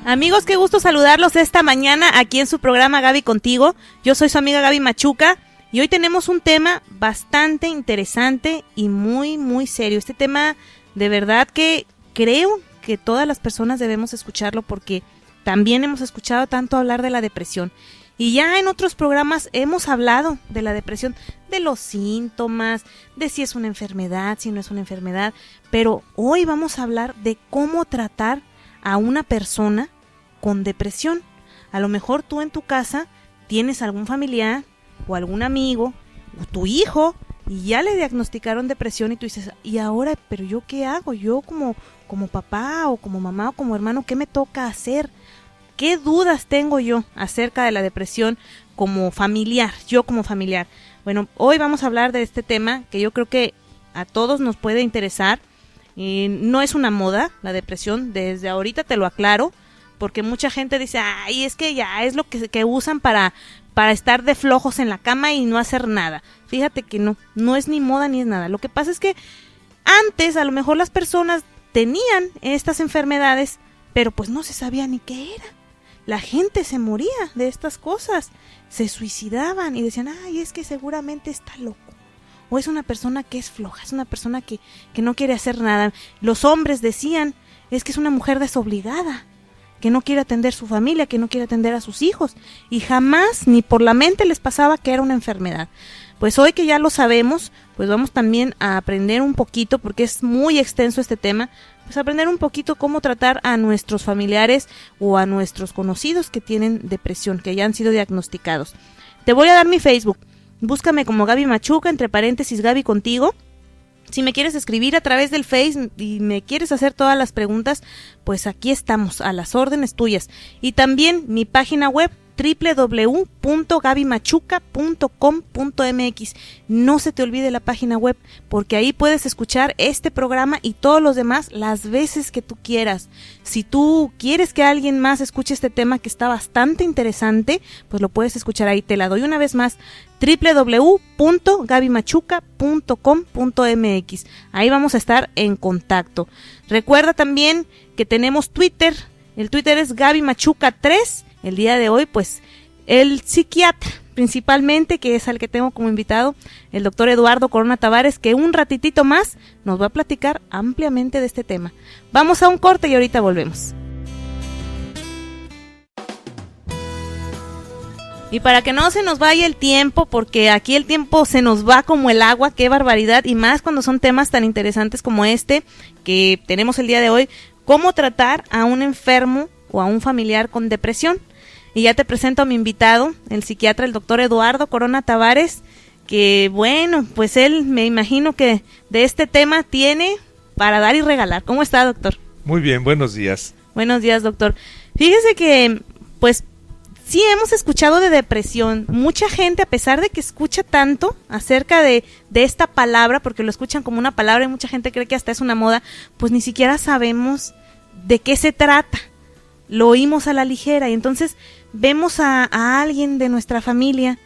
Amigos, qué gusto saludarlos esta mañana aquí en su programa Gaby Contigo. Yo soy su amiga Gaby Machuca y hoy tenemos un tema bastante interesante y muy, muy serio. Este tema de verdad que creo que todas las personas debemos escucharlo porque también hemos escuchado tanto hablar de la depresión. Y ya en otros programas hemos hablado de la depresión, de los síntomas, de si es una enfermedad, si no es una enfermedad. Pero hoy vamos a hablar de cómo tratar a una persona con depresión. A lo mejor tú en tu casa tienes algún familiar o algún amigo o tu hijo y ya le diagnosticaron depresión y tú dices, ¿y ahora? ¿Pero yo qué hago? Yo como papá o como mamá o como hermano, ¿qué me toca hacer? ¿Qué dudas tengo yo acerca de la depresión como familiar? Yo como familiar. Bueno, hoy vamos a hablar de este tema que yo creo que a todos nos puede interesar. No es una moda la depresión, desde ahorita te lo aclaro, porque mucha gente dice, ay, es que ya es lo que usan para estar de flojos en la cama y no hacer nada. Fíjate que no es ni moda ni es nada. Lo que pasa es que antes a lo mejor las personas tenían estas enfermedades, pero pues no se sabía ni qué era. La gente se moría de estas cosas, se suicidaban y decían, ay, es que seguramente está loco. O es una persona que es floja, es una persona que no quiere hacer nada. Los hombres decían, es que es una mujer desobligada, que no quiere atender su familia, que no quiere atender a sus hijos. Y jamás ni por la mente les pasaba que era una enfermedad. Pues hoy que ya lo sabemos, pues vamos también a aprender un poquito, porque es muy extenso este tema, pues aprender un poquito cómo tratar a nuestros familiares o a nuestros conocidos que tienen depresión, que ya han sido diagnosticados. Te voy a dar mi Facebook. Búscame como Gaby Machuca, entre paréntesis Gaby Contigo. Si me quieres escribir a través del Face y me quieres hacer todas las preguntas, pues aquí estamos, a las órdenes tuyas. Y también mi página web, www.gabymachuca.com.mx. No se te olvide la página web, porque ahí puedes escuchar este programa y todos los demás las veces que tú quieras. Si tú quieres que alguien más escuche este tema que está bastante interesante, pues lo puedes escuchar ahí. Te la doy una vez más, www.gabymachuca.com.mx. Ahí vamos a estar en contacto. Recuerda también que tenemos Twitter. El Twitter es Gaby Machuca 3. El día de hoy, pues, el psiquiatra, principalmente, que es al que tengo como invitado, el doctor Eduardo Corona Tavares, que un ratitito más nos va a platicar ampliamente de este tema. Vamos a un corte y ahorita volvemos. Y para que no se nos vaya el tiempo, porque aquí el tiempo se nos va como el agua, qué barbaridad, y más cuando son temas tan interesantes como este que tenemos el día de hoy, cómo tratar a un enfermo o a un familiar con depresión. Y ya te presento a mi invitado, el psiquiatra, el doctor Eduardo Corona Tavares, que bueno, pues él me imagino que de este tema tiene para dar y regalar. ¿Cómo está, doctor? Muy bien, buenos días. Buenos días, doctor. Fíjese que, pues, sí hemos escuchado de depresión. Mucha gente, a pesar de que escucha tanto acerca de esta palabra, porque lo escuchan como una palabra y mucha gente cree que hasta es una moda, pues ni siquiera sabemos de qué se trata. Lo oímos a la ligera y entonces vemos a alguien de nuestra familia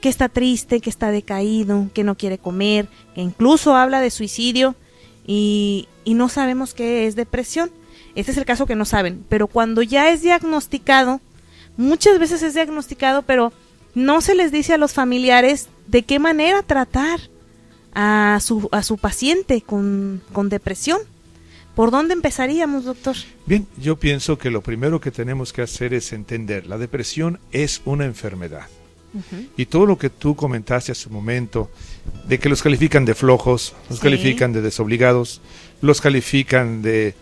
que está triste, que está decaído, que no quiere comer, que incluso habla de suicidio y no sabemos qué es depresión. Este es el caso que no saben, pero cuando ya es diagnosticado, muchas veces es diagnosticado, pero no se les dice a los familiares de qué manera tratar a su paciente con depresión. ¿Por dónde empezaríamos, doctor? Bien, yo pienso que lo primero que tenemos que hacer es entender, la depresión es una enfermedad. Uh-huh. Y todo lo que tú comentaste hace un momento, de que los califican de flojos, los califican de desobligados, los califican de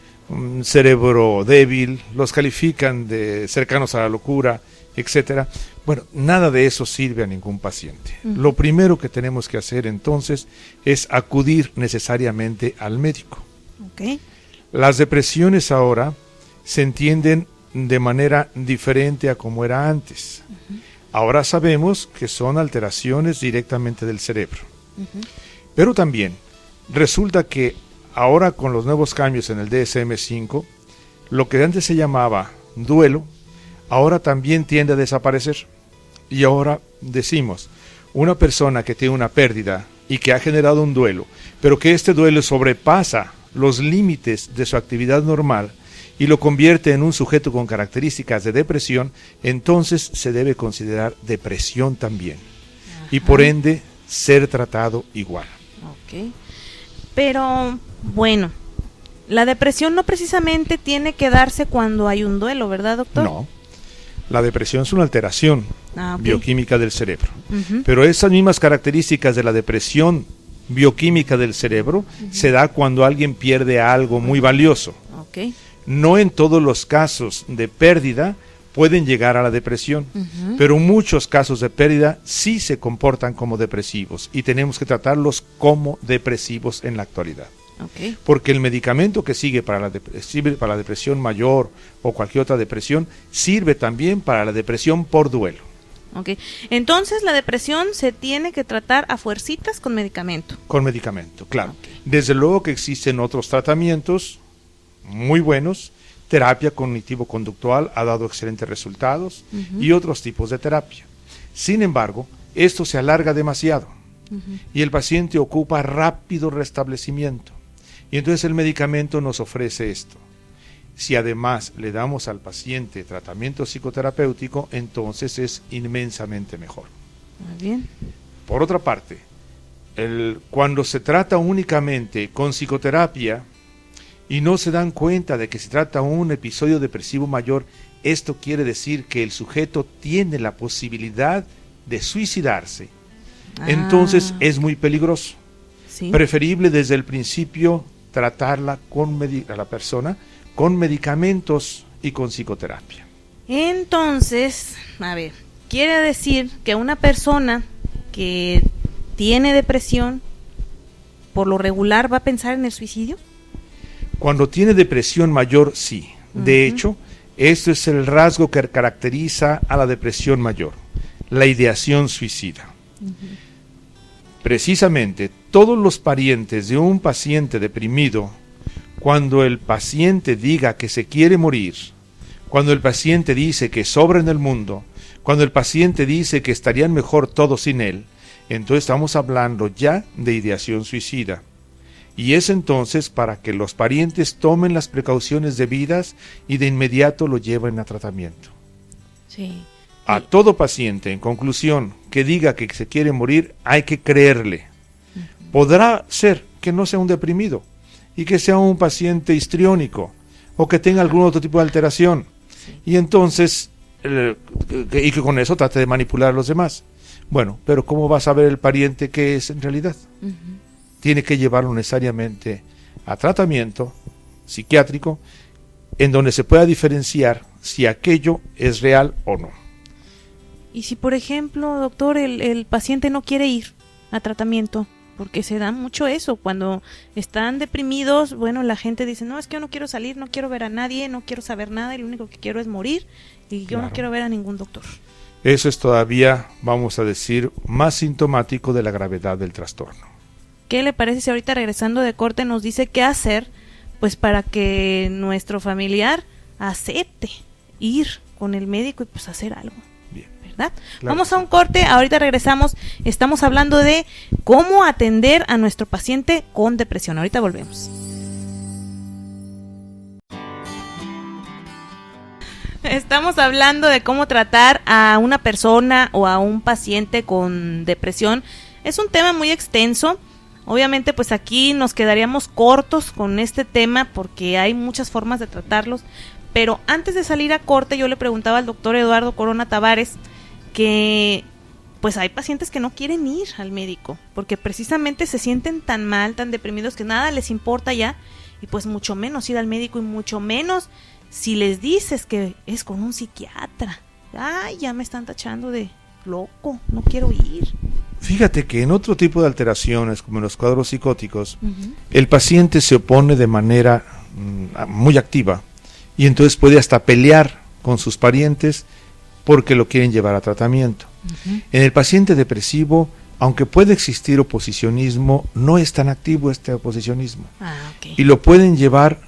cerebro débil, los califican de cercanos a la locura, etcétera. Bueno, nada de eso sirve a ningún paciente. Uh-huh. Lo primero que tenemos que hacer entonces es acudir necesariamente al médico. Okay. Las depresiones ahora se entienden de manera diferente a como era antes. Uh-huh. Ahora sabemos que son alteraciones directamente del cerebro. Uh-huh. Pero también resulta que ahora con los nuevos cambios en el DSM-5, lo que antes se llamaba duelo, ahora también tiende a desaparecer. Y ahora decimos, una persona que tiene una pérdida y que ha generado un duelo, pero que este duelo sobrepasa los límites de su actividad normal y lo convierte en un sujeto con características de depresión, entonces se debe considerar depresión también. Ajá. Y por ende ser tratado igual. Ok. Pero bueno, la depresión no precisamente tiene que darse cuando hay un duelo, ¿verdad, doctor? No. La depresión es una alteración bioquímica del cerebro. Uh-huh. Pero esas mismas características de la depresión bioquímica del cerebro se da cuando alguien pierde algo muy valioso. Okay. No en todos los casos de pérdida pueden llegar a la depresión, pero muchos casos de pérdida sí se comportan como depresivos y tenemos que tratarlos como depresivos en la actualidad. Okay. Porque el medicamento que sirve para la depresión mayor o cualquier otra depresión sirve también para la depresión por duelo. Okay. Entonces la depresión se tiene que tratar a fuercitas con medicamento. Con medicamento, claro. Okay. Desde luego que existen otros tratamientos muy buenos. Terapia cognitivo-conductual ha dado excelentes resultados y otros tipos de terapia. Sin embargo, esto se alarga demasiado y el paciente ocupa rápido restablecimiento. Y entonces el medicamento nos ofrece esto. Si además le damos al paciente tratamiento psicoterapéutico, entonces es inmensamente mejor. Muy bien. Por otra parte, cuando se trata únicamente con psicoterapia y no se dan cuenta de que se trata de un episodio depresivo mayor, esto quiere decir que el sujeto tiene la posibilidad de suicidarse. Entonces es muy peligroso. ¿Sí? Preferible desde el principio tratarla a la persona con medicamentos y con psicoterapia. Entonces, a ver, quiere decir que una persona que tiene depresión, por lo regular, ¿va a pensar en el suicidio? Cuando tiene depresión mayor, sí. De hecho, esto es el rasgo que caracteriza a la depresión mayor, la ideación suicida. Precisamente, todos los parientes de un paciente deprimido, cuando el paciente diga que se quiere morir, cuando el paciente dice que sobra en el mundo, cuando el paciente dice que estarían mejor todos sin él, entonces estamos hablando ya de ideación suicida. Y es entonces para que los parientes tomen las precauciones debidas y de inmediato lo lleven a tratamiento. Sí. A todo paciente, en conclusión, que diga que se quiere morir, hay que creerle. Podrá ser que no sea un deprimido y que sea un paciente histriónico o que tenga algún otro tipo de alteración. Sí. Y entonces, y que con eso trate de manipular a los demás. Bueno, pero ¿cómo va a saber el pariente qué es en realidad? Tiene que llevarlo necesariamente a tratamiento psiquiátrico en donde se pueda diferenciar si aquello es real o no. Y si, por ejemplo, doctor, el paciente no quiere ir a tratamiento, porque se da mucho eso, cuando están deprimidos, bueno, la gente dice, no, es que yo no quiero salir, no quiero ver a nadie, no quiero saber nada, y lo único que quiero es morir, y yo no quiero ver a ningún doctor. Eso es todavía, vamos a decir, más sintomático de la gravedad del trastorno. ¿Qué le parece si ahorita regresando de corte nos dice qué hacer, pues para que nuestro familiar acepte ir con el médico y pues hacer algo? Bien. ¿Verdad? Claro. Vamos a un corte, ahorita regresamos, estamos hablando de cómo atender a nuestro paciente con depresión. Ahorita volvemos. Estamos hablando de cómo tratar a una persona o a un paciente con depresión. Es un tema muy extenso. Obviamente, pues aquí nos quedaríamos cortos con este tema porque hay muchas formas de tratarlos. Pero antes de salir a corte, yo le preguntaba al doctor Eduardo Corona Tavares que pues hay pacientes que no quieren ir al médico porque precisamente se sienten tan mal, tan deprimidos que nada les importa ya, y pues mucho menos ir al médico y mucho menos si les dices que es con un psiquiatra. Ay, ya me están tachando de loco, no quiero ir. Fíjate que en otro tipo de alteraciones, como en los cuadros psicóticos, el paciente se opone de manera muy activa y entonces puede hasta pelear con sus parientes porque lo quieren llevar a tratamiento. En el paciente depresivo, aunque puede existir oposicionismo, no es tan activo este oposicionismo. Y lo pueden llevar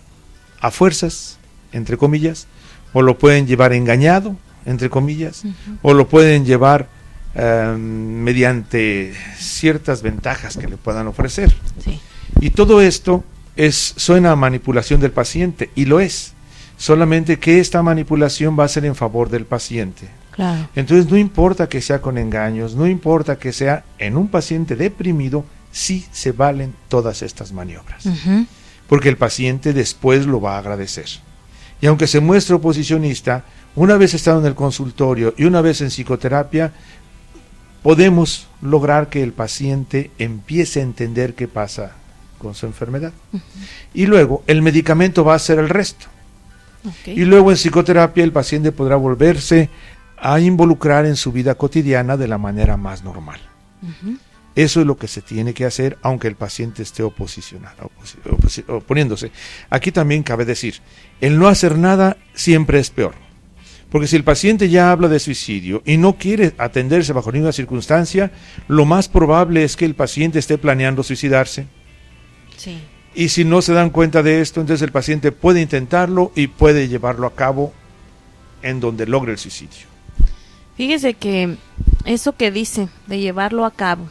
a fuerzas, entre comillas, o lo pueden llevar engañado, entre comillas, o lo pueden llevar mediante ciertas ventajas que le puedan ofrecer. Sí. Y todo esto suena a manipulación del paciente, y lo es, solamente que esta manipulación va a ser en favor del paciente. Claro. Entonces no importa que sea con engaños, no importa que sea en un paciente deprimido, sí se valen todas estas maniobras. Porque el paciente después lo va a agradecer. Y aunque se muestre oposicionista, una vez estado en el consultorio y una vez en psicoterapia, podemos lograr que el paciente empiece a entender qué pasa con su enfermedad. Y luego el medicamento va a hacer el resto. Y luego en psicoterapia el paciente podrá volverse a involucrar en su vida cotidiana de la manera más normal. Eso es lo que se tiene que hacer, aunque el paciente esté oponiéndose. Aquí también cabe decir, el no hacer nada siempre es peor. Porque si el paciente ya habla de suicidio y no quiere atenderse bajo ninguna circunstancia, lo más probable es que el paciente esté planeando suicidarse. Sí. Y si no se dan cuenta de esto, entonces el paciente puede intentarlo y puede llevarlo a cabo en donde logre el suicidio. Fíjese que eso que dice de llevarlo a cabo,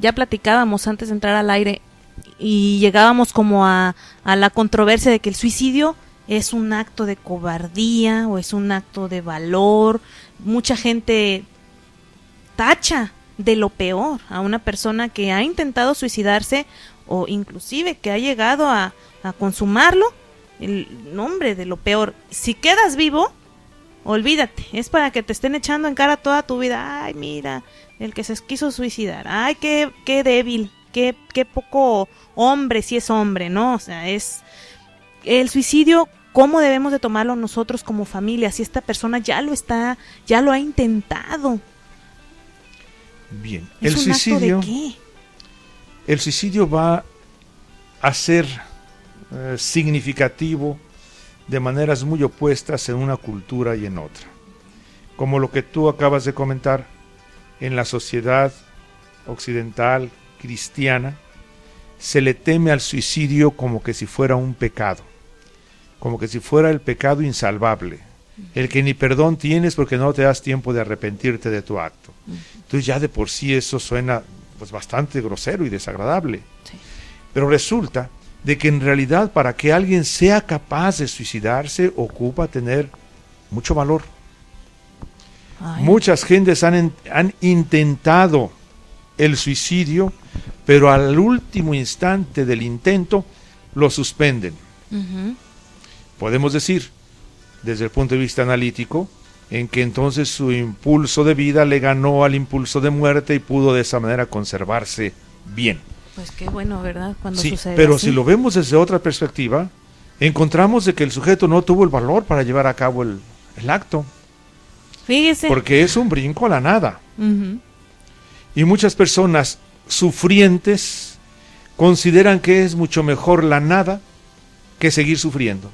ya platicábamos antes de entrar al aire y llegábamos como a la controversia de que el suicidio es un acto de cobardía o es un acto de valor. Mucha gente tacha de lo peor a una persona que ha intentado suicidarse o inclusive que ha llegado a consumarlo, el nombre de lo peor. Si quedas vivo, olvídate, es para que te estén echando en cara toda tu vida. Ay, mira, el que se quiso suicidar, ay, qué débil, qué poco hombre, si es hombre, ¿no? O sea, es el suicidio, ¿cómo debemos de tomarlo nosotros como familia? Si esta persona ya lo ha intentado. Bien, ¿Es el un suicidio, acto de qué? El suicidio va a ser significativo de maneras muy opuestas en una cultura y en otra. Como lo que tú acabas de comentar, en la sociedad occidental, cristiana, se le teme al suicidio como que si fuera un pecado, como que si fuera el pecado insalvable, el que ni perdón tienes porque no te das tiempo de arrepentirte de tu acto. Entonces ya de por sí eso suena pues bastante grosero y desagradable. Sí. Pero resulta de que en realidad para que alguien sea capaz de suicidarse ocupa tener mucho valor. Ay. Muchas gentes han intentado el suicidio, pero al último instante del intento lo suspenden. Podemos decir, desde el punto de vista analítico, en que entonces su impulso de vida le ganó al impulso de muerte y pudo de esa manera conservarse bien. Pues qué bueno, ¿verdad? Cuando Sí, sucede pero así. si lo vemos desde otra perspectiva, encontramos de que el sujeto no tuvo el valor para llevar a cabo el acto. Fíjese. Porque es un brinco a la nada. Uh-huh. Y muchas personas sufrientes consideran que es mucho mejor la nada que seguir sufriendo.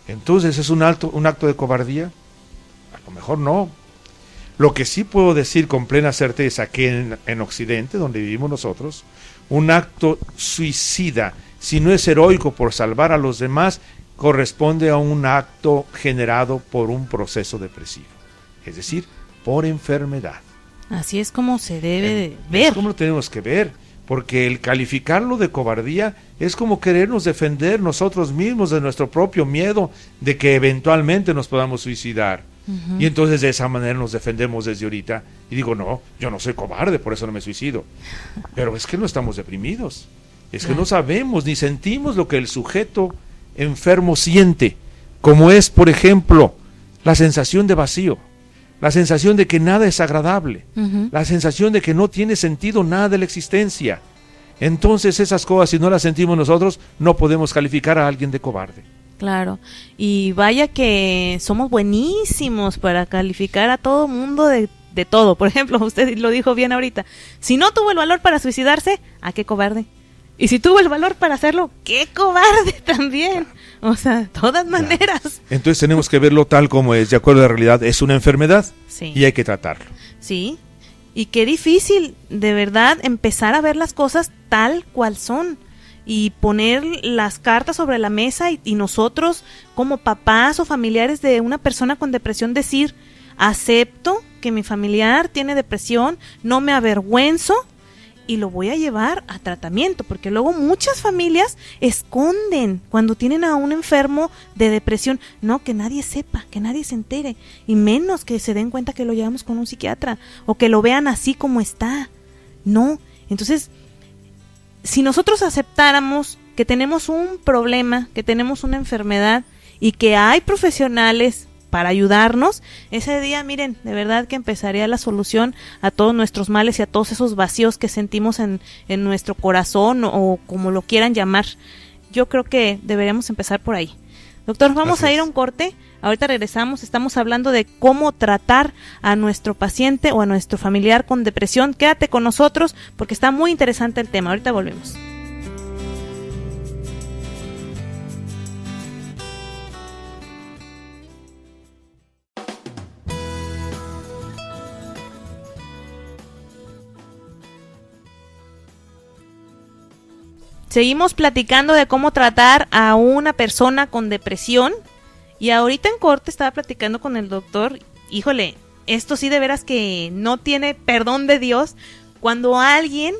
Entonces, ¿es un acto de cobardía? A lo mejor no. Lo que sí puedo decir con plena certeza que en Occidente, donde vivimos nosotros, un acto suicida, si no es heroico por salvar a los demás, corresponde a un acto generado por un proceso depresivo, es decir, por enfermedad. Así es como se debe de ver. Es como lo tenemos que ver, porque el calificarlo de cobardía es como querernos defender nosotros mismos de nuestro propio miedo de que eventualmente nos podamos suicidar. Uh-huh. Y entonces de esa manera nos defendemos desde ahorita. Y digo, no, yo no soy cobarde, por eso no me suicido. Pero es que no estamos deprimidos. Es que no sabemos ni sentimos lo que el sujeto enfermo siente, como es, por ejemplo, la sensación de vacío, la sensación de que nada es agradable, uh-huh, la sensación de que no tiene sentido nada de la existencia. Entonces esas cosas, si no las sentimos nosotros, no podemos calificar a alguien de cobarde. Claro, y vaya que somos buenísimos para calificar a todo mundo de todo. Por ejemplo, usted lo dijo bien ahorita, si no tuvo el valor para suicidarse, ¿a qué cobarde? Y si tuvo el valor para hacerlo, ¡qué cobarde también! O sea, de todas maneras. Entonces tenemos que verlo tal como es, de acuerdo a la realidad. Es una enfermedad, sí, y hay que tratarlo. Sí, y qué difícil, de verdad, empezar a ver las cosas tal cual son. Y poner las cartas sobre la mesa y nosotros, como papás o familiares de una persona con depresión, decir, acepto que mi familiar tiene depresión, no me avergüenzo, y lo voy a llevar a tratamiento, porque luego muchas familias esconden cuando tienen a un enfermo de depresión, no, que nadie sepa, que nadie se entere, y menos que se den cuenta que lo llevamos con un psiquiatra, o que lo vean así como está, no. Entonces, si nosotros aceptáramos que tenemos un problema, que tenemos una enfermedad, y que hay profesionales para ayudarnos, ese día, miren, de verdad que empezaría la solución a todos nuestros males y a todos esos vacíos que sentimos en nuestro corazón o como lo quieran llamar. Yo creo que deberíamos empezar por ahí. Doctor, vamos a ir a un corte, ahorita regresamos, estamos hablando de cómo tratar a nuestro paciente o a nuestro familiar con depresión. Quédate con nosotros porque está muy interesante el tema, ahorita volvemos. Seguimos platicando de cómo tratar a una persona con depresión y ahorita en corte estaba platicando con el doctor. Híjole, esto sí de veras que no tiene perdón de Dios cuando alguien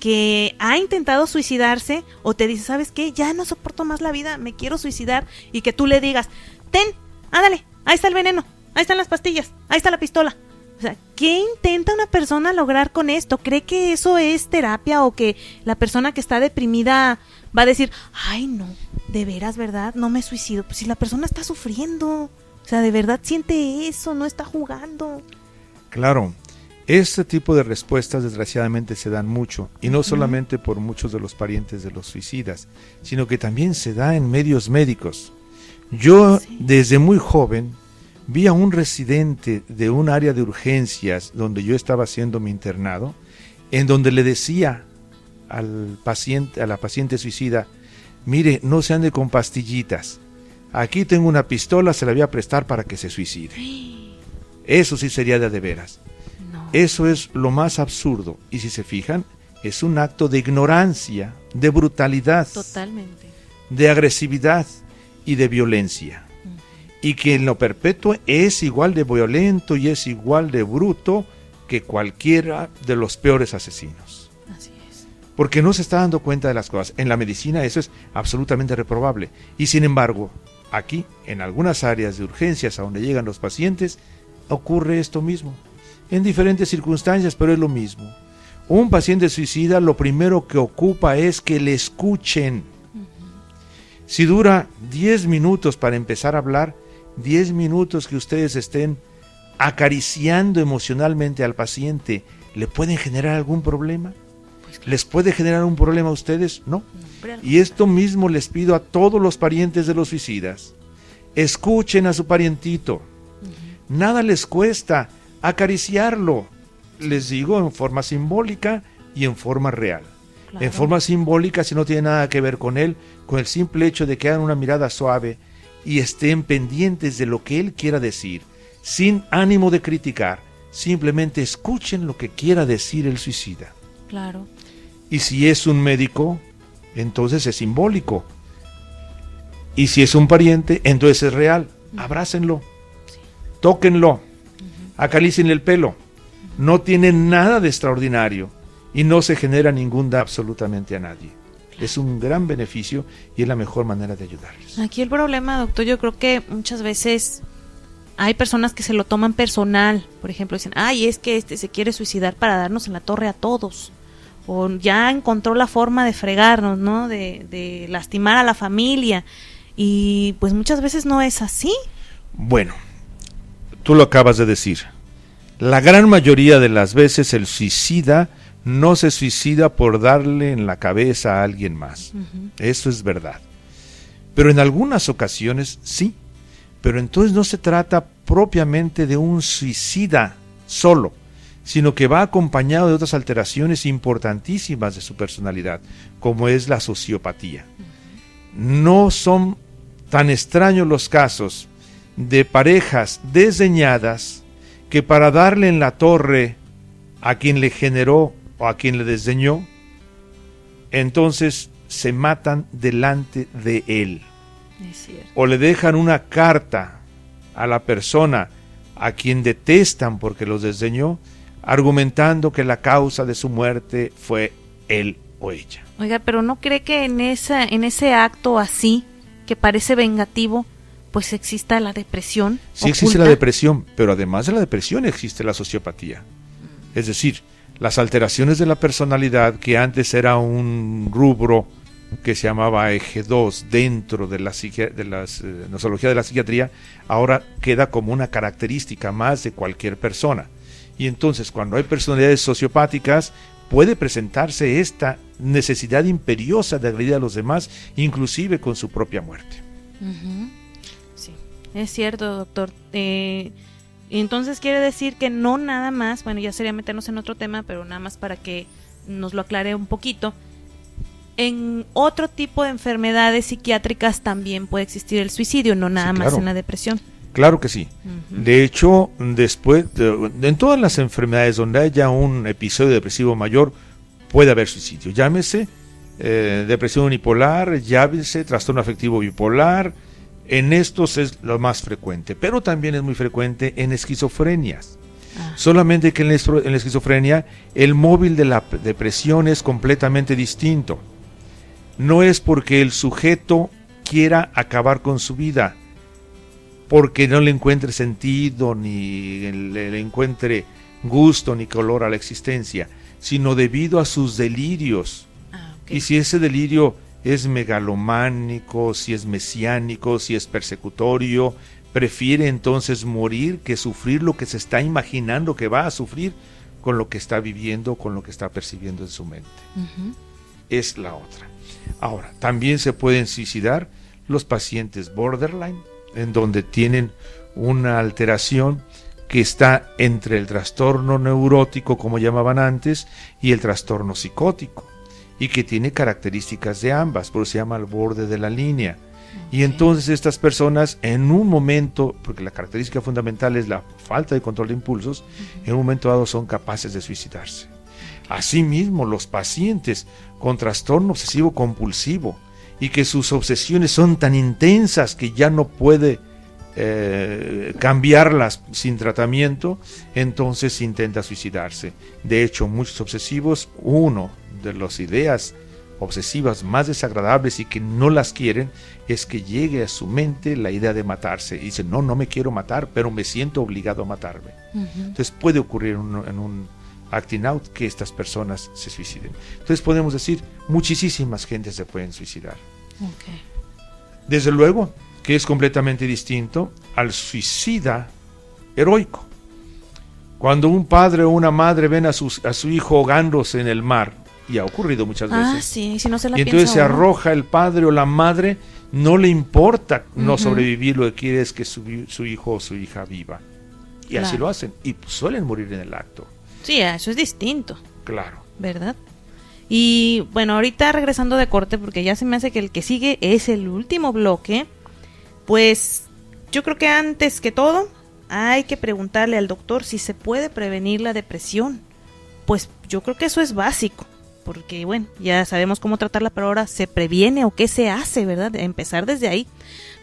que ha intentado suicidarse o te dice, ¿sabes qué? Ya no soporto más la vida, me quiero suicidar, y que tú le digas, ten, ándale, ahí está el veneno, ahí están las pastillas, ahí está la pistola. O sea, ¿qué intenta una persona lograr con esto? ¿Cree que eso es terapia o que la persona que está deprimida va a decir, ay no, de veras, ¿verdad? No me suicido. Pues si la persona está sufriendo, o sea, de verdad siente eso, no está jugando. Claro, este tipo de respuestas desgraciadamente se dan mucho, y no solamente por muchos de los parientes de los suicidas, sino que también se da en medios médicos. Yo desde muy joven vi a un residente de un área de urgencias donde yo estaba haciendo mi internado, en donde le decía al paciente, a la paciente suicida, mire, no se ande con pastillitas, aquí tengo una pistola, se la voy a prestar para que se suicide. Eso sí sería de veras. No. Eso es lo más absurdo, y si se fijan, es un acto de ignorancia, de brutalidad, totalmente, de agresividad y de violencia. Y que en lo perpetuo es igual de violento y es igual de bruto que cualquiera de los peores asesinos. Así es. Porque no se está dando cuenta de las cosas. En la medicina eso es absolutamente reprobable. Y sin embargo, aquí, en algunas áreas de urgencias a donde llegan los pacientes, ocurre esto mismo. En diferentes circunstancias, pero es lo mismo. Un paciente suicida lo primero que ocupa es que le escuchen. Si dura 10 minutos para empezar a hablar, 10 minutos que ustedes estén acariciando emocionalmente al paciente, ¿le pueden generar algún problema? Pues claro. ¿Les puede generar un problema a ustedes? No. Y esto mismo les pido a todos los parientes de los suicidas. Escuchen a su parientito. Nada les cuesta acariciarlo. Les digo, en forma simbólica y en forma real. Claro. En forma simbólica, si no tiene nada que ver con él, con el simple hecho de que hagan una mirada suave y estén pendientes de lo que él quiera decir, sin ánimo de criticar, simplemente escuchen lo que quiera decir el suicida. Claro. Y si es un médico, entonces es simbólico. Y si es un pariente, entonces es real. Abrácenlo, tóquenlo, acaricien el pelo. No tiene nada de extraordinario y no se genera ningún daño absolutamente a nadie. Es un gran beneficio y es la mejor manera de ayudarles. Aquí el problema, doctor, yo creo que muchas veces hay personas que se lo toman personal. Por ejemplo, dicen, ay, es que se quiere suicidar para darnos en la torre a todos. O ya encontró la forma de fregarnos, ¿no? De lastimar a la familia. Y pues muchas veces no es así. Bueno, tú lo acabas de decir. La gran mayoría de las veces el suicida no se suicida por darle en la cabeza a alguien más. Eso es verdad. Pero en algunas ocasiones sí. Pero entonces no se trata propiamente de un suicida solo, sino que va acompañado de otras alteraciones importantísimas de su personalidad, como es la sociopatía. No son tan extraños los casos de parejas desdeñadas que para darle en la torre a quien le generó o a quien le desdeñó, entonces se matan delante de él. Es cierto. O le dejan una carta a la persona a quien detestan porque los desdeñó, argumentando que la causa de su muerte fue él o ella. Oiga, pero ¿no cree que en ese acto así, que parece vengativo, pues exista la depresión? Sí existe la depresión, pero además de la depresión existe la sociopatía. Es decir, las alteraciones de la personalidad, que antes era un rubro que se llamaba eje 2 dentro de la nosología de la psiquiatría, ahora queda como una característica más de cualquier persona. Y entonces, cuando hay personalidades sociopáticas, puede presentarse esta necesidad imperiosa de agredir a los demás, inclusive con su propia muerte. Uh-huh. Sí, es cierto, doctor. Entonces quiere decir que no nada más, bueno, ya sería meternos en otro tema, pero nada más para que nos lo aclare un poquito. En otro tipo de enfermedades psiquiátricas también puede existir el suicidio, no nada más en la depresión. Claro que sí. Uh-huh. De hecho, en todas las enfermedades donde haya un episodio depresivo mayor, puede haber suicidio. Llámese depresión unipolar, llámese trastorno afectivo bipolar. En estos es lo más frecuente, pero también es muy frecuente en esquizofrenias. Solamente que en la esquizofrenia el móvil de la depresión es completamente distinto. No es porque el sujeto quiera acabar con su vida, porque no le encuentre sentido, ni le encuentre gusto ni color a la existencia, sino debido a sus delirios. Okay. Y si ese delirio es megalománico, si es mesiánico, si es persecutorio, prefiere entonces morir que sufrir lo que se está imaginando que va a sufrir con lo que está viviendo, con lo que está percibiendo en su mente. Uh-huh. Es la otra. Ahora, también se pueden suicidar los pacientes borderline, en donde tienen una alteración que está entre el trastorno neurótico, como llamaban antes, y el trastorno psicótico, y que tiene características de ambas, por eso se llama el borde de la línea. Okay. Y entonces estas personas en un momento, porque la característica fundamental es la falta de control de impulsos, en un momento dado son capaces de suicidarse. Asimismo, los pacientes con trastorno obsesivo compulsivo y que sus obsesiones son tan intensas que ya no puede cambiarlas sin tratamiento, entonces intenta suicidarse. De hecho, muchos obsesivos, uno de las ideas obsesivas más desagradables y que no las quieren es que llegue a su mente la idea de matarse. Y dicen, no me quiero matar, pero me siento obligado a matarme. Uh-huh. Entonces puede ocurrir en un acting out que estas personas se suiciden. Entonces podemos decir, muchísimas gentes se pueden suicidar. Okay. Desde luego que es completamente distinto al suicida heroico. Cuando un padre o una madre ven a su hijo ahogándose en el mar, y ha ocurrido muchas veces, sí, si no se la y entonces se arroja el padre o la madre, no le importa no sobrevivir, lo que quiere es que su hijo o su hija viva. Y claro, así lo hacen, y suelen morir en el acto. Sí, eso es distinto. Claro. ¿Verdad? Y bueno, ahorita regresando de corte, porque ya se me hace que el que sigue es el último bloque, pues yo creo que antes que todo hay que preguntarle al doctor si se puede prevenir la depresión. Pues yo creo que eso es básico, porque bueno, ya sabemos cómo tratarla, pero ahora se previene o qué se hace, ¿verdad? Empezar desde ahí.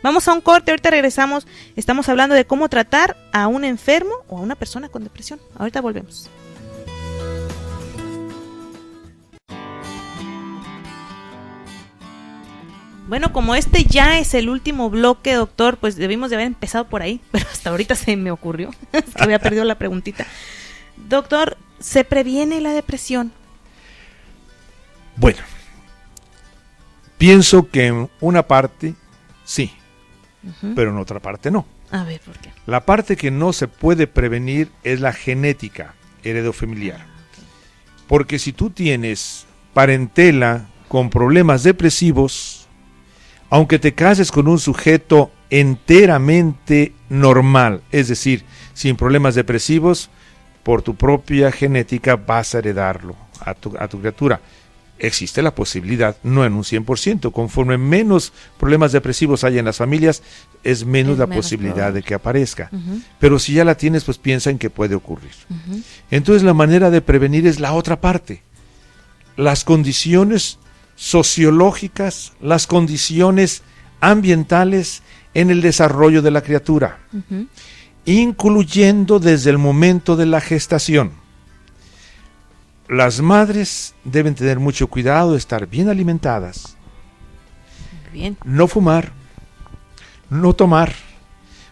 Vamos a un corte, ahorita regresamos, estamos hablando de cómo tratar a un enfermo o a una persona con depresión. Ahorita volvemos. Bueno, como este ya es el último bloque, doctor, pues debimos de haber empezado por ahí, pero hasta ahorita se me ocurrió, es que había perdido la preguntita. Doctor, ¿se previene la depresión? Bueno, pienso que en una parte sí, pero en otra parte no. A ver, ¿por qué? La parte que no se puede prevenir es la genética heredofamiliar. Okay. Porque si tú tienes parentela con problemas depresivos, aunque te cases con un sujeto enteramente normal, es decir, sin problemas depresivos, por tu propia genética vas a heredarlo a tu criatura. Existe la posibilidad, no en un 100%, conforme menos problemas depresivos haya en las familias, es menos la posibilidad probable de que aparezca. Uh-huh. Pero si ya la tienes, pues piensa en que puede ocurrir. Uh-huh. Entonces la manera de prevenir es la otra parte. Las condiciones sociológicas, las condiciones ambientales en el desarrollo de la criatura, incluyendo desde el momento de la gestación. las madres deben tener mucho cuidado de estar bien alimentadas, Bien. no fumar, no tomar.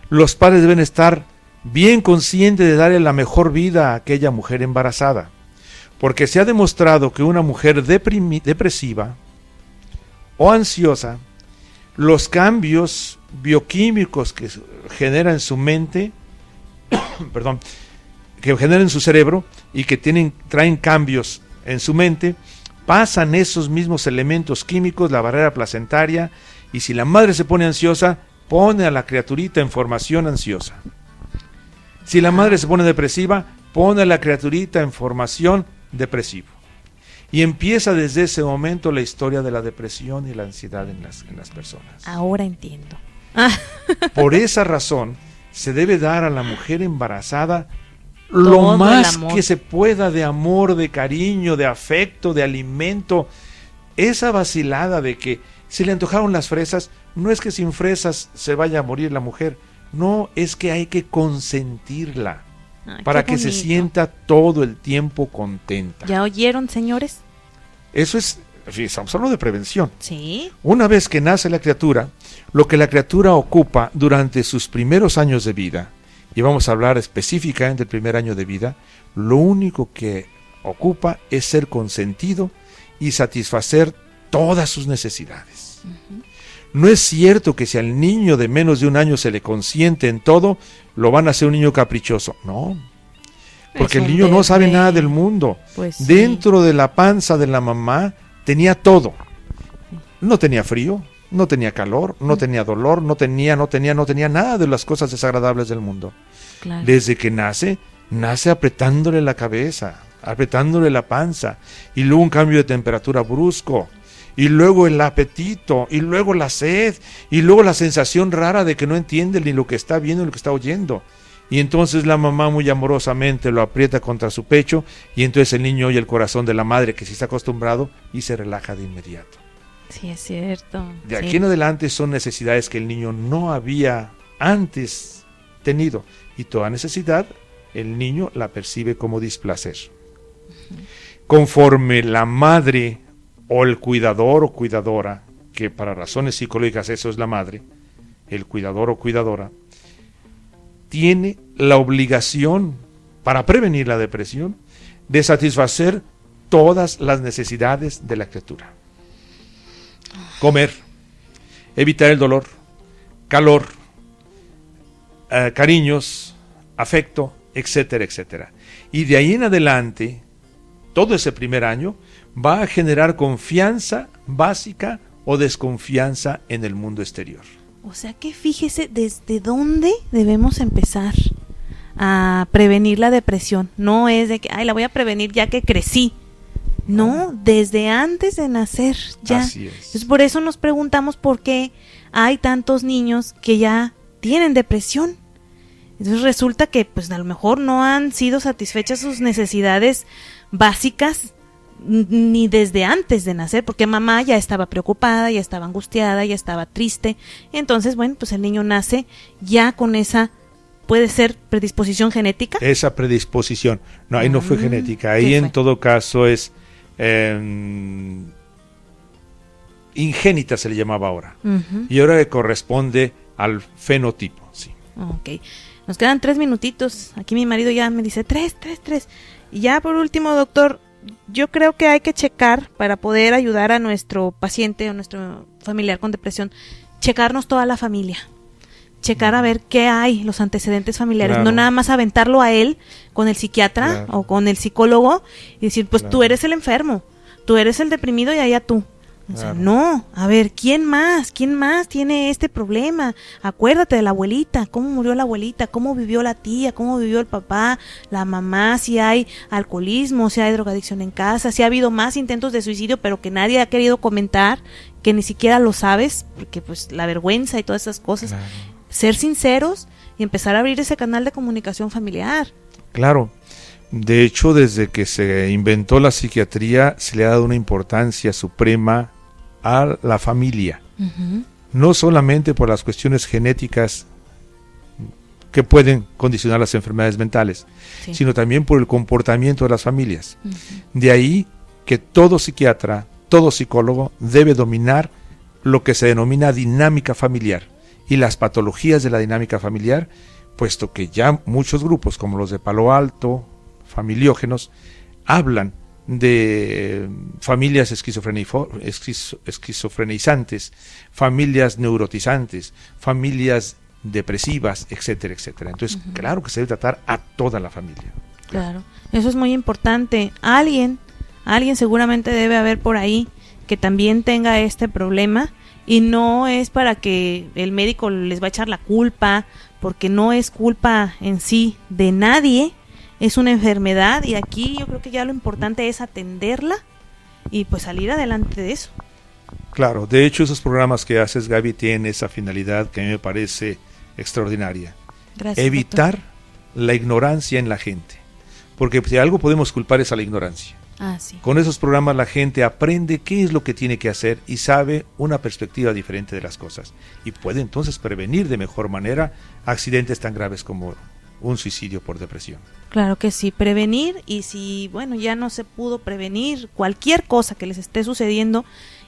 Los padres deben estar bien conscientes de darle la mejor vida a aquella mujer embarazada, porque se ha demostrado que una mujer depresiva o ansiosa, los cambios bioquímicos que genera en su mente, perdón, que genera en su cerebro y que traen cambios en su mente, pasan esos mismos elementos químicos, la barrera placentaria, y si la madre se pone ansiosa, pone a la criaturita en formación ansiosa. Si la madre se pone depresiva, pone a la criaturita en formación depresiva. Y empieza desde ese momento la historia de la depresión y la ansiedad en las personas. Ahora entiendo. Por esa razón, se debe dar a la mujer embarazada Todo lo el más amor que se pueda de amor, de cariño, de afecto, de alimento. Esa vacilada de que se le antojaron las fresas, no es que sin fresas se vaya a morir la mujer, no, es que hay que consentirla para que se sienta todo el tiempo contenta. ¿Ya oyeron, señores? Eso es, estamos hablando de prevención. Sí. Una vez que nace la criatura, lo que la criatura ocupa durante sus primeros años de vida, y vamos a hablar específicamente del primer año de vida, lo único que ocupa es ser consentido y satisfacer todas sus necesidades. No es cierto que si al niño de menos de un año se le consiente en todo, lo van a hacer un niño caprichoso. No, porque el niño no sabe nada del mundo. Pues sí. Dentro de la panza de la mamá tenía todo. No tenía frío, no tenía calor, no tenía dolor, no tenía nada de las cosas desagradables del mundo. Claro. Desde que nace apretándole la cabeza, apretándole la panza, y luego un cambio de temperatura brusco, y luego el apetito, y luego la sed, y luego la sensación rara de que no entiende ni lo que está viendo ni lo que está oyendo. Y entonces la mamá muy amorosamente lo aprieta contra su pecho, y entonces el niño oye el corazón de la madre que sí está acostumbrado y se relaja de inmediato. Sí, es cierto. De aquí en adelante son necesidades que el niño no había antes tenido, y toda necesidad el niño la percibe como displacer. Conforme la madre o el cuidador o cuidadora, que para razones psicológicas eso es la madre, el cuidador o cuidadora, tiene la obligación, para prevenir la depresión, de satisfacer todas las necesidades de la criatura. Comer, evitar el dolor, calor, cariños, afecto, etcétera, etcétera. Y de ahí en adelante, todo ese primer año va a generar confianza básica o desconfianza en el mundo exterior. O sea que fíjese desde dónde debemos empezar a prevenir la depresión. No es de que, ay, la voy a prevenir ya que crecí. No, desde antes de nacer ya. Así es. Entonces, por eso nos preguntamos por qué hay tantos niños que ya tienen depresión. Entonces resulta que pues a lo mejor no han sido satisfechas sus necesidades básicas ni desde antes de nacer, porque mamá ya estaba preocupada, ya estaba angustiada, ya estaba triste. Entonces, bueno, pues el niño nace ya con esa, puede ser predisposición genética. Esa predisposición, no, ahí no fue genética, ahí en todo caso es ingénita, se le llamaba ahora, y ahora le corresponde al fenotipo, sí. Ok, nos quedan 3 minutitos, aquí mi marido ya me dice 3, y ya por último, doctor, yo creo que hay que checar para poder ayudar a nuestro paciente o nuestro familiar con depresión, checarnos toda la familia, checar a ver qué hay, los antecedentes familiares, Claro. no nada más aventarlo a él con el psiquiatra Claro. o con el psicólogo y decir, pues Claro. tú eres el enfermo, tú eres el deprimido y allá tú. O sea, Claro. no, a ver, ¿quién más tiene este problema? Acuérdate de la abuelita, cómo murió la abuelita, cómo vivió la tía, cómo vivió el papá, la mamá, si hay alcoholismo, si hay drogadicción en casa, si ha habido más intentos de suicidio, pero que nadie ha querido comentar, que ni siquiera lo sabes, porque pues la vergüenza y todas esas cosas. Claro. Ser sinceros y empezar a abrir ese canal de comunicación familiar. Claro, de hecho desde que se inventó la psiquiatría se le ha dado una importancia suprema a la familia, no solamente por las cuestiones genéticas que pueden condicionar las enfermedades mentales, Sí. sino también por el comportamiento de las familias. Ujú. De ahí que todo psiquiatra, todo psicólogo debe dominar lo que se denomina dinámica familiar y las patologías de la dinámica familiar, puesto que ya muchos grupos como los de Palo Alto, familiógenos, hablan de familias esquizofrenizantes, familias neurotizantes, familias depresivas, etcétera, etcétera. Entonces, claro que se debe tratar a toda la familia. Claro, eso es muy importante. Alguien seguramente debe haber por ahí que también tenga este problema, y no es para que el médico les va a echar la culpa, porque no es culpa en sí de nadie, es una enfermedad, y aquí yo creo que ya lo importante es atenderla y pues salir adelante de eso. Claro, de hecho esos programas que haces, Gaby, tienen esa finalidad que a mí me parece extraordinaria. Gracias, Evitar la ignorancia en la gente, porque si algo podemos culpar es a la ignorancia. Sí. Con esos programas la gente aprende qué es lo que tiene que hacer y sabe una perspectiva diferente de las cosas, y puede entonces prevenir de mejor manera accidentes tan graves como un suicidio por depresión. Claro que sí, prevenir, y si, bueno, ya no se pudo prevenir cualquier cosa que les esté sucediendo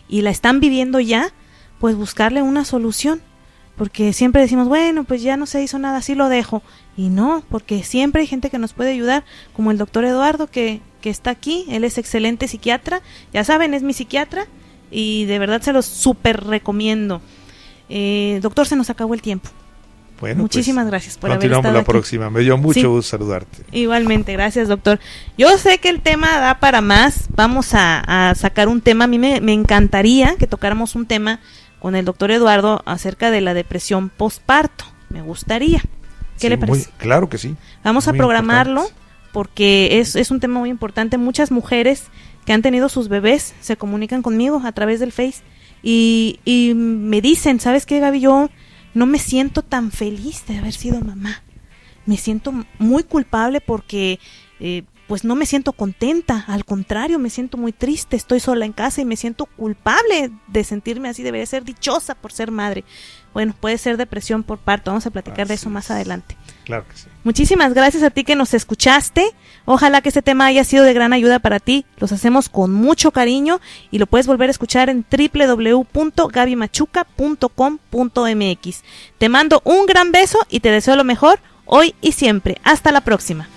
y la están viviendo ya, pues buscarle una solución, porque siempre decimos, bueno, pues ya no se hizo nada, así lo dejo, y no, porque siempre hay gente que nos puede ayudar, como el doctor Eduardo que está aquí, él es excelente psiquiatra, ya saben, es mi psiquiatra, y de verdad se los súper recomiendo. Doctor, se nos acabó el tiempo. Bueno, muchísimas pues, gracias por haber continuamos estado la aquí. próxima. Me dio mucho Sí. gusto saludarte. Igualmente, gracias, doctor. Yo sé que el tema da para más. Vamos a sacar un tema. A mí me encantaría que tocáramos un tema con el doctor Eduardo acerca de la depresión postparto. Me gustaría. ¿Qué Sí, le parece? claro que sí. Vamos a Muy programarlo importante. porque es un tema muy importante. Muchas mujeres que han tenido sus bebés se comunican conmigo a través del Face y me dicen, ¿sabes qué, Gaby? Yo no me siento tan feliz de haber sido mamá. Me siento muy culpable porque pues no me siento contenta, al contrario, me siento muy triste, estoy sola en casa y me siento culpable de sentirme así, debería ser dichosa por ser madre. Bueno, puede ser depresión por parto, vamos a platicar de eso más adelante. Claro que sí. Muchísimas gracias a ti que nos escuchaste. Ojalá que este tema haya sido de gran ayuda para ti. Los hacemos con mucho cariño y lo puedes volver a escuchar en www.gabymachuca.com.mx. Te mando un gran beso y te deseo lo mejor hoy y siempre. Hasta la próxima.